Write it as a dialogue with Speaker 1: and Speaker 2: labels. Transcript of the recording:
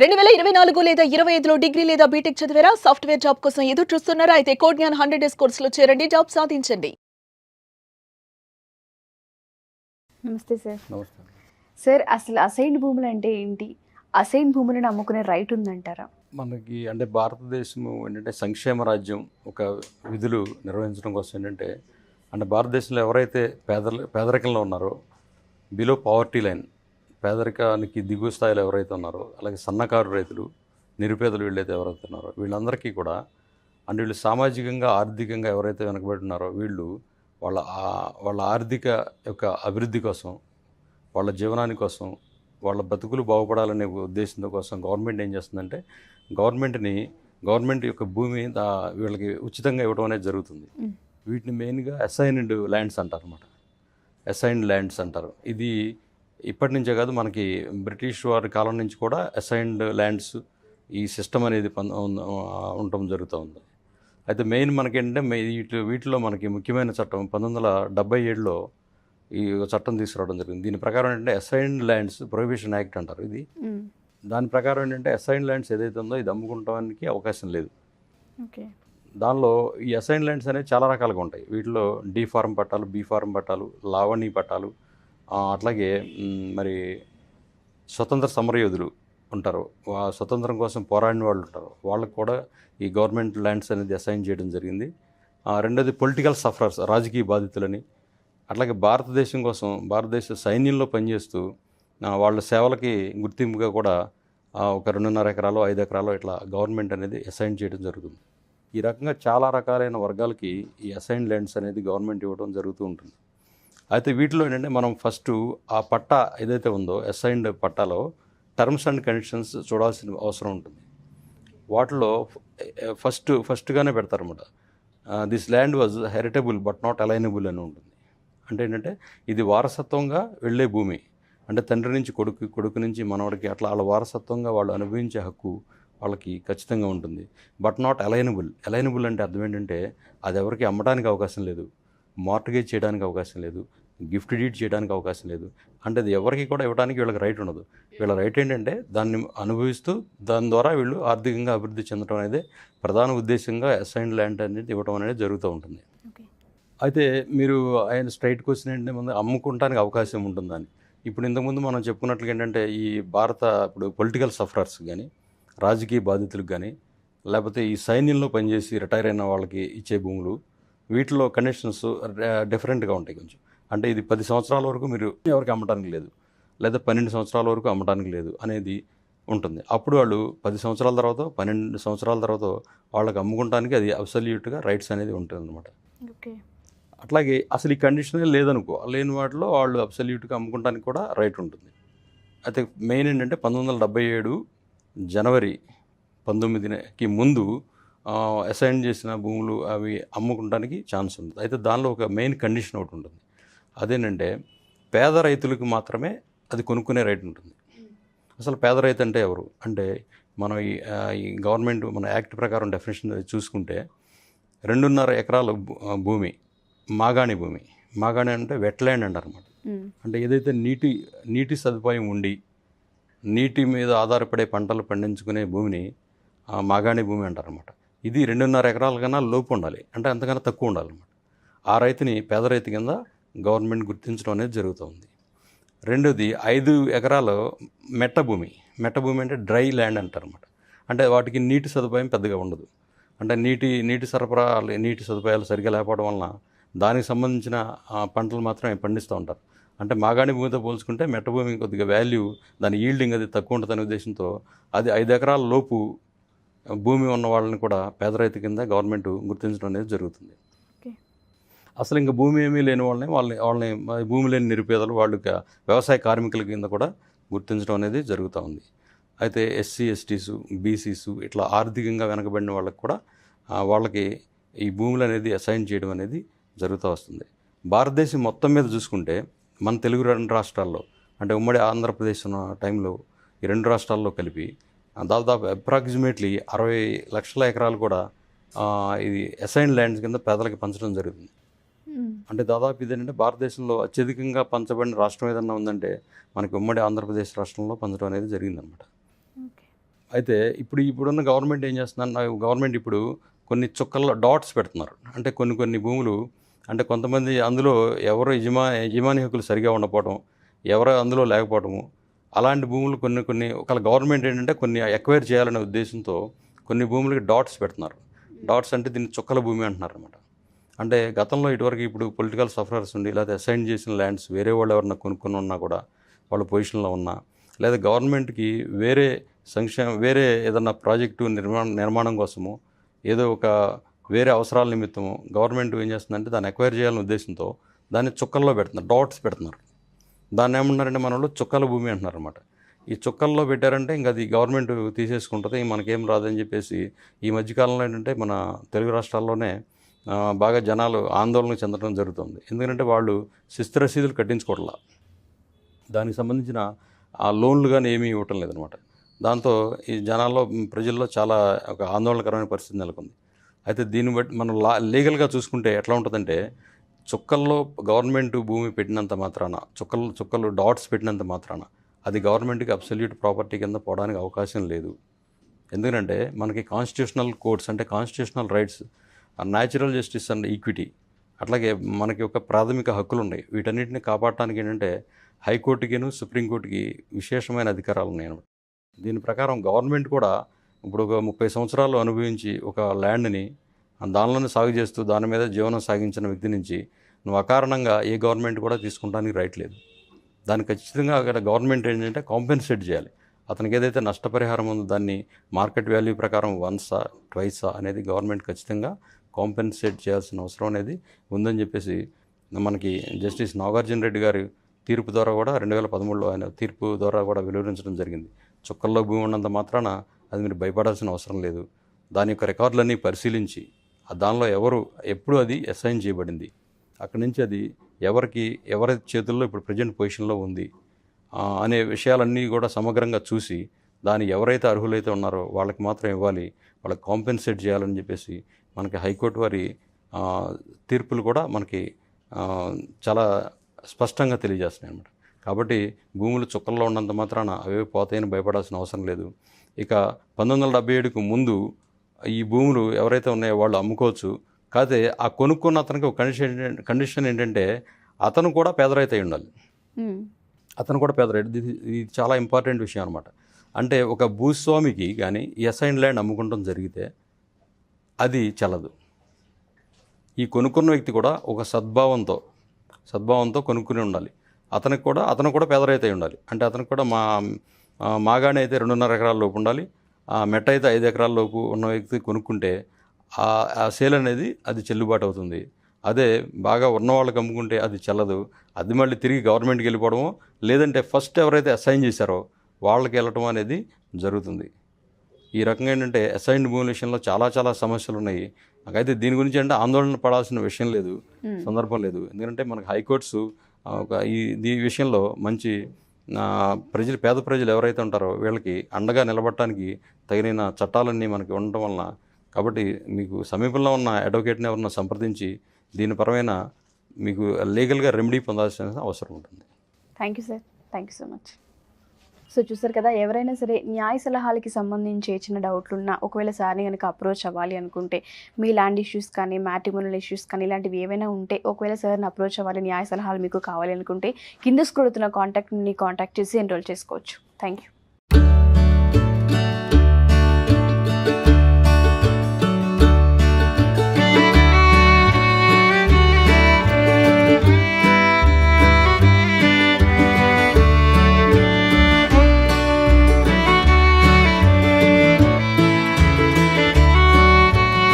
Speaker 1: 2024 లేదా 25లో డిగ్రీ లేదా బీటెక్ చదివారా? సాఫ్ట్‌వేర్ జాబ్ కోసం ఎదురు చూస్తున్నారా? అయితే కోడ్ జ్ఞాన్ 100 డేస్ కోర్సులో చేరండి. జాబ్ సాధించండి.
Speaker 2: నమస్తే సార్.
Speaker 3: నమస్కారం.
Speaker 2: సార్ అసలు అసైన్డ్ భూములు అంటే ఏంటి? అసైన్డ్ భూములను అమ్ముకునే రైట్ ఉందంటారా?
Speaker 3: మనకి అంటే భారతదేశం ఏంటంటే సంక్షేమ రాజ్యం ఒక విధులు నిర్వహించడం కోసం ఏంటంటే భారతదేశంలో ఎవరైతే పేదరికంలో ఉన్నారో, బిలో పావర్టీ లైన్, పేదరికానికి దిగువ స్థాయిలో ఎవరైతే ఉన్నారో, అలాగే సన్నకారు రైతులు, నిరుపేదలు వీళ్ళైతే ఎవరైతే ఉన్నారో వీళ్ళందరికీ కూడా వీళ్ళు సామాజికంగా ఆర్థికంగా ఎవరైతే వెనకబడి ఉన్నారో వీళ్ళు వాళ్ళ ఆర్థిక యొక్క అభివృద్ధి కోసం, వాళ్ళ జీవనాని కోసం, వాళ్ళ బతుకులు బాగుపడాలనే ఉద్దేశంతో కోసం గవర్నమెంట్ ఏం చేస్తుందంటే గవర్నమెంట్ యొక్క భూమి వీళ్ళకి ఉచితంగా ఇవ్వడం అనేది జరుగుతుంది. వీటిని మెయిన్గా అసైన్డ్ ల్యాండ్స్ అంటారు అన్నమాట. అసైన్డ్ ల్యాండ్స్ అంటారు. ఇది ఇప్పటి నుంచే కాదు, మనకి బ్రిటిష్ వారి కాలం నుంచి కూడా అసైన్డ్ ల్యాండ్స్ ఈ సిస్టమ్ అనేది ఉండటం జరుగుతూ ఉంది. అయితే మెయిన్ మనకేంటంటే వీటిలో మనకి ముఖ్యమైన చట్టం 1977లో ఈ చట్టం తీసుకురావడం జరిగింది. దీని ప్రకారం ఏంటంటే అసైన్డ్ ల్యాండ్స్ ప్రొహిబిషన్ యాక్ట్ అంటారు ఇది. దాని ప్రకారం ఏంటంటే అసైన్డ్ ల్యాండ్స్ ఏదైతే ఉందో ఇది అమ్ముకుంటానికి అవకాశం లేదు.
Speaker 2: ఓకే.
Speaker 3: దానిలో ఈ అసైన్డ్ ల్యాండ్స్ అనేవి చాలా రకాలుగా ఉంటాయి. వీటిలో డి ఫార్మ్ పట్టాలు, బి ఫార్మ్ పట్టాలు, లావణి పట్టాలు, అట్లాగే మరి స్వతంత్ర సమరయోధులు ఉంటారు, స్వతంత్రం కోసం పోరాడిన వాళ్ళు ఉంటారు, వాళ్ళకు కూడా ఈ గవర్నమెంట్ ల్యాండ్స్ అనేది అసైన్ చేయడం జరిగింది. రెండోది పొలిటికల్ సఫరర్స్, రాజకీయ బాధితులని, అట్లాగే భారతదేశ సైన్యంలో పనిచేస్తూ వాళ్ళ సేవలకి గుర్తింపుగా కూడా ఒక 2.5 ఎకరాలు 5 ఎకరాలు ఇట్లా గవర్నమెంట్ అనేది అసైన్ చేయడం జరుగుతుంది. ఈ రకంగా చాలా రకాలైన వర్గాలకి ఈ అసైన్ ల్యాండ్స్ అనేది గవర్నమెంట్ ఇవ్వడం జరుగుతూ ఉంటుంది. అయితే వీటిలో ఏంటంటే మనం ఫస్ట్ ఆ పట్టా ఏదైతే ఉందో అసైన్డ్ పట్టాలో టర్మ్స్ అండ్ కండిషన్స్ చూడాల్సిన అవసరం ఉంటుంది. వాటిలో ఫస్ట్గానే పెడతారన్నమాట, this land was heritable but not alienable అని ఉంటుంది. అంటే ఏంటంటే ఇది వారసత్వంగా వెళ్ళే భూమి, అంటే తండ్రి నుంచి కొడుకు నుంచి మనవడికి అట్లా వాళ్ళ వారసత్వంగా వాళ్ళు అనుభవించే హక్కు వాళ్ళకి ఖచ్చితంగా ఉంటుంది. బట్ నాట్ అలైనబుల్ అంటే అర్థం ఏంటంటే అది ఎవరికి అమ్మడానికి అవకాశం లేదు, మార్టగేజ్ చేయడానికి అవకాశం లేదు, గిఫ్ట్ డీడ్ చేయడానికి అవకాశం లేదు. అంటే అది ఎవరికి కూడా ఇవ్వడానికి వీళ్ళకి రైట్ ఉండదు. వీళ్ళ రైట్ ఏంటంటే దాన్ని అనుభవిస్తూ దాని ద్వారా వీళ్ళు ఆర్థికంగా అభివృద్ధి చెందడం అనేది ప్రధాన ఉద్దేశంగా అసైన్డ్ ల్యాండ్ అనేది ఇవ్వడం అనేది జరుగుతూ ఉంటుంది. అయితే మీరు ఆయన స్ట్రైట్ క్వశ్చన్ ఏంటంటే ముందు అమ్ముకోవడానికి అవకాశం ఉంటుందని. ఇప్పుడు ఇంతకుముందు మనం చెప్పుకున్నట్లుగా ఏంటంటే ఈ ఇప్పుడు పొలిటికల్ సఫరర్స్ కానీ, రాజకీయ బాధితులకు కానీ, లేకపోతే ఈ సైన్యంలో పనిచేసి రిటైర్ అయిన వాళ్ళకి ఇచ్చే భూములు, వీటిలో కండిషన్స్ డిఫరెంట్గా ఉంటాయి కొంచెం. అంటే ఇది 10 సంవత్సరాల వరకు మీరు ఎవరికి అమ్మటానికి లేదు, లేదా 12 సంవత్సరాల వరకు అమ్మటానికి లేదు అనేది ఉంటుంది. అప్పుడు వాళ్ళు 10 సంవత్సరాల తర్వాత 12 సంవత్సరాల తర్వాత వాళ్ళకి అమ్ముకోవడానికి అది అబ్సల్యూట్గా రైట్స్ అనేది ఉంటుంది అనమాట.
Speaker 2: ఓకే.
Speaker 3: అట్లాగే అసలు ఈ కండిషనే లేదనుకో, లేని వాటిలో వాళ్ళు అబ్సల్యూట్గా అమ్ముకోవడానికి కూడా రైట్ ఉంటుంది. అయితే మెయిన్ ఏంటంటే 1977 జనవరి 19కి ముందు అసైన్ చేసిన భూములు అవి అమ్ముకోవడానికి ఛాన్స్ ఉంది. అయితే దానిలో ఒక మెయిన్ కండిషన్ ఒకటి ఉంటుంది, అదేంటంటే పేద రైతులకు మాత్రమే అది కొనుక్కునే రైట్ ఉంటుంది. అసలు పేద రైతు అంటే ఎవరు అంటే మనం ఈ గవర్నమెంట్ మన యాక్ట్ ప్రకారం డెఫినేషన్ చూసుకుంటే 2.5 ఎకరాల భూమి మాగాణి అంటే వెట్లాండ్ అంటారు అన్నమాట. అంటే ఏదైతే నీటి సదుపాయం ఉండి నీటి మీద ఆధారపడే పంటలు పండించుకునే భూమిని మాగాణి భూమి అంటారన్నమాట. ఇది 2.5 ఎకరాల కన్నా లోపు ఉండాలి, అంటే అంతకన్నా తక్కువ ఉండాలన్నమాట. ఆ రైతుని పేద రైతు కింద గవర్నమెంట్ గుర్తించడం అనేది జరుగుతుంది. రెండోది 5 ఎకరాలు మెట్ట భూమి అంటే డ్రై ల్యాండ్ అంటారన్నమాట. అంటే వాటికి నీటి సదుపాయం పెద్దగా ఉండదు, అంటే నీటి సదుపాయాలు సరిగ్గా లేకపోవడం వలన దానికి సంబంధించిన పంటలు మాత్రమే పండిస్తూ ఉంటారు. అంటే మాగాణి భూమితో పోల్చుకుంటే మెట్ట భూమి కొద్దిగా వాల్యూ, దాని ఈల్డింగ్ అది తక్కువ ఉంటుందనే ఉద్దేశంతో అది 5 ఎకరాల లోపు భూమి ఉన్న వాళ్ళని కూడా పేద రైతు కింద గవర్నమెంట్ గుర్తించడం అనేది జరుగుతుంది. అసలు ఇంకా భూమి ఏమీ లేని వాళ్ళని భూమి లేని నిరుపేదలు, వాళ్ళకి వ్యవసాయ కార్మికుల కింద కూడా గుర్తించడం అనేది జరుగుతూ ఉంది. అయితే ఎస్సీ ఎస్టీసు బీసీసు ఇట్లా ఆర్థికంగా వెనకబడిన వాళ్ళకి కూడా వాళ్ళకి ఈ భూములు అనేది అసైన్ చేయడం అనేది జరుగుతూ వస్తుంది. భారతదేశం మొత్తం మీద చూసుకుంటే మన తెలుగు 2 రాష్ట్రాల్లో, అంటే ఉమ్మడి ఆంధ్రప్రదేశ్ ఉన్న టైంలో ఈ 2 రాష్ట్రాల్లో కలిపి దాదాపు అప్రాక్సిమేట్లీ 60 లక్షల ఎకరాలు కూడా ఇది అసైన్డ్ ల్యాండ్స్ కింద పేదలకు పంచడం జరుగుతుంది. అంటే దాదాపు ఇదేంటంటే భారతదేశంలో అత్యధికంగా పంచబడిన రాష్ట్రం ఏదన్నా ఉందంటే మనకి ఉమ్మడి ఆంధ్రప్రదేశ్ రాష్ట్రంలో పంచడం అనేది జరిగిందనమాట. అయితే ఇప్పుడున్న గవర్నమెంట్ ఏం చేస్తున్నారు, గవర్నమెంట్ ఇప్పుడు కొన్ని చుక్కల్లో డాట్స్ పెడుతున్నారు. అంటే కొన్ని భూములు అంటే కొంతమంది అందులో ఎవరు యజమాని హక్కులు సరిగా ఉండకపోవడం, ఎవరు అందులో లేకపోవడము, అలాంటి భూములు కొన్ని ఒకవేళ గవర్నమెంట్ ఏంటంటే కొన్ని ఎక్వైర్ చేయాలనే ఉద్దేశంతో కొన్ని భూములకి డాట్స్ పెడుతున్నారు. డాట్స్ అంటే దీన్ని చుక్కల భూమి అంటున్నారు అనమాట. అంటే గతంలో ఇటువరకు ఇప్పుడు పొలిటికల్ సఫరర్స్ ఉండి లేదా అసైన్ చేసిన ల్యాండ్స్ వేరే వాళ్ళు ఎవరన్నా కొనుక్కొని ఉన్నా కూడా వాళ్ళ పొజిషన్లో ఉన్నా, లేదా గవర్నమెంట్కి వేరే ఏదన్నా ప్రాజెక్టు నిర్మాణం కోసము ఏదో ఒక వేరే అవసరాల నిమిత్తము గవర్నమెంట్ ఏం చేస్తుందంటే దాన్ని ఎక్వైర్ చేయాలనే ఉద్దేశంతో దాన్ని చుక్కల్లో పెడుతున్నారు, డాట్స్ పెడుతున్నారు. దాన్ని ఏమంటున్నారంటే మన వాళ్ళు చుక్కల భూమి అంటున్నారు అనమాట. ఈ చుక్కల్లో పెట్టారంటే ఇంకా అది గవర్నమెంట్ తీసేసుకుంటుంది, మనకేం రాదని చెప్పేసి ఈ మధ్యకాలంలో ఏంటంటే మన తెలుగు రాష్ట్రాల్లోనే బాగా జనాలు ఆందోళన చెందడం జరుగుతుంది. ఎందుకంటే వాళ్ళు శిస్తు రసీదులు కట్టించుకోవట్లా, దానికి సంబంధించిన ఆ లోన్లు కానీ ఏమీ ఇవ్వటం లేదనమాట. దాంతో ఈ ప్రజల్లో చాలా ఒక ఆందోళనకరమైన పరిస్థితి నెలకొంది. అయితే దీన్ని బట్టి మనం లీగల్గా చూసుకుంటే ఎట్లా ఉంటుందంటే, చుక్కల్లో గవర్నమెంట్ భూమి పెట్టినంత మాత్రాన, చుక్కలు డాట్స్ పెట్టినంత మాత్రాన అది గవర్నమెంట్కి అబ్సల్యూట్ ప్రాపర్టీ కింద పోవడానికి అవకాశం లేదు. ఎందుకంటే మనకి కాన్స్టిట్యూషనల్ కోడ్స్ అంటే constitutional rights, natural justice and equity, అట్లాగే మనకి ఒక ప్రాథమిక హక్కులు ఉన్నాయి. వీటన్నిటిని కాపాడటానికి ఏంటంటే హైకోర్టుకిను సుప్రీంకోర్టుకి విశేషమైన అధికారాలు ఉన్నాయి. దీని ప్రకారం గవర్నమెంట్ కూడా ఇప్పుడు ఒక 30 సంవత్సరాలు అనుభవించి ఒక ల్యాండ్ని దానిలోనే సాగు చేస్తూ దాని మీద జీవనం సాగించిన వ్యక్తి నుంచి నువ్వు అకారణంగా ఏ గవర్నమెంట్ కూడా తీసుకుంటానికి రైట్ లేదు. దాన్ని ఖచ్చితంగా అక్కడ గవర్నమెంట్ ఏంటంటే కాంపెన్సేట్ చేయాలి. అతనికి ఏదైతే నష్టపరిహారం ఉందో దాన్ని మార్కెట్ వాల్యూ ప్రకారం వన్సా ట్వైసా అనేది గవర్నమెంట్ ఖచ్చితంగా కాంపెన్సేట్ చేయాల్సిన అవసరం అనేది ఉందని చెప్పేసి మనకి జస్టిస్ నాగార్జున రెడ్డి గారి తీర్పు ద్వారా కూడా 2013లో ఆయన తీర్పు ద్వారా కూడా వెలువరించడం జరిగింది. చుక్కల్లో భూమి ఉన్నంత మాత్రాన అది మీరు భయపడాల్సిన అవసరం లేదు. దాని యొక్క రికార్డులన్నీ పరిశీలించి దానిలో ఎప్పుడు అది అసైన్ చేయబడింది, అక్కడి నుంచి అది ఎవరి చేతుల్లో ఇప్పుడు ప్రజెంట్ పొజిషన్లో ఉంది అనే విషయాలన్నీ కూడా సమగ్రంగా చూసి దాన్ని ఎవరైతే అర్హులైతే ఉన్నారో వాళ్ళకి మాత్రం ఇవ్వాలి, వాళ్ళకి కాంపెన్సేట్ చేయాలని చెప్పేసి మనకి హైకోర్టు వారి తీర్పులు కూడా మనకి చాలా స్పష్టంగా తెలియజేస్తున్నాయి అన్నమాట. కాబట్టి భూములు చుక్కల్లో ఉన్నంత మాత్రాన అవే పోతాయని భయపడాల్సిన అవసరం లేదు. ఇక 1977కు ముందు ఈ భూములు ఎవరైతే ఉన్నాయో వాళ్ళు అమ్ముకోవచ్చు. కాకపోతే ఆ కొనుక్కున్న అతనికి ఒక కండిషన్ ఏంటంటే అతను కూడా పేదరైతే ఉండాలి. అతను కూడా పేదరైతే, ఇది చాలా ఇంపార్టెంట్ విషయం అనమాట. అంటే ఒక భూస్వామికి కానీ ఈ అసైన్ ల్యాండ్ అమ్ముకుంటాం జరిగితే అది చెల్లదు. ఈ కొనుక్కున్న వ్యక్తి కూడా ఒక సద్భావంతో కొనుక్కుని ఉండాలి. అతను కూడా పేదరైతే ఉండాలి. అంటే అతనికి కూడా మాగానే అయితే 2.5 ఎకరాల లోపు ఉండాలి, మెట్ట అయితే 5 ఎకరాల లోపు ఉన్న వ్యక్తి కొనుక్కుంటే ఆ సేల్ అనేది అది చెల్లుబాటు అవుతుంది. అదే బాగా ఉన్నవాళ్ళకి అమ్ముకుంటే అది చెల్లదు. అది మళ్ళీ తిరిగి గవర్నమెంట్కి వెళ్ళిపోవడము, లేదంటే ఫస్ట్ ఎవరైతే అసైన్ చేశారో వాళ్ళకి వెళ్ళటం అనేది జరుగుతుంది. ఈ రకంగా ఏంటంటే అసైన్డ్ భూముల విషయంలో చాలా సమస్యలు ఉన్నాయి. నాకైతే దీని గురించి అంటే ఆందోళన పడాల్సిన విషయం లేదు, సందర్భం లేదు. ఎందుకంటే మనకు హైకోర్ట్స్ ఈ విషయంలో మంచి పేద ప్రజలు ఎవరైతే ఉంటారో వీళ్ళకి అండగా నిలబడటానికి తగిన చట్టాలన్నీ మనకి ఉండటం వలన, కాబట్టి మీకు సమీపంలో ఉన్న అడ్వకేట్ని ఎవరన్నా సంప్రదించి దీనిపరమైన మీకు లీగల్గా రెమెడీ పొందాల్సిన అవసరం ఉంటుంది.
Speaker 2: Thank you sir, thank you so much. So చూసారు కదా, ఎవరైనా సరే న్యాయ సలహాలకి సంబంధించి చిన్న డౌట్లు ఉన్నా ఒకవేళ సార్ని కనుక అప్రోచ్ అవ్వాలి అనుకుంటే, మీ ల్యాండ్ ఇష్యూస్ కానీ మ్యాట్రిమోనియల్ ఇష్యూస్ కానీ ఇలాంటివి ఏవైనా ఉంటే ఒకవేళ సార్ని అప్రోచ్ అవ్వాలి, న్యాయ సలహాలు మీకు కావాలి అనుకుంటే కింద స్క్రోల్ అవుతున్న కాంటాక్ట్ చేసి ఎన్రోల్ చేసుకోవచ్చు. Thank you.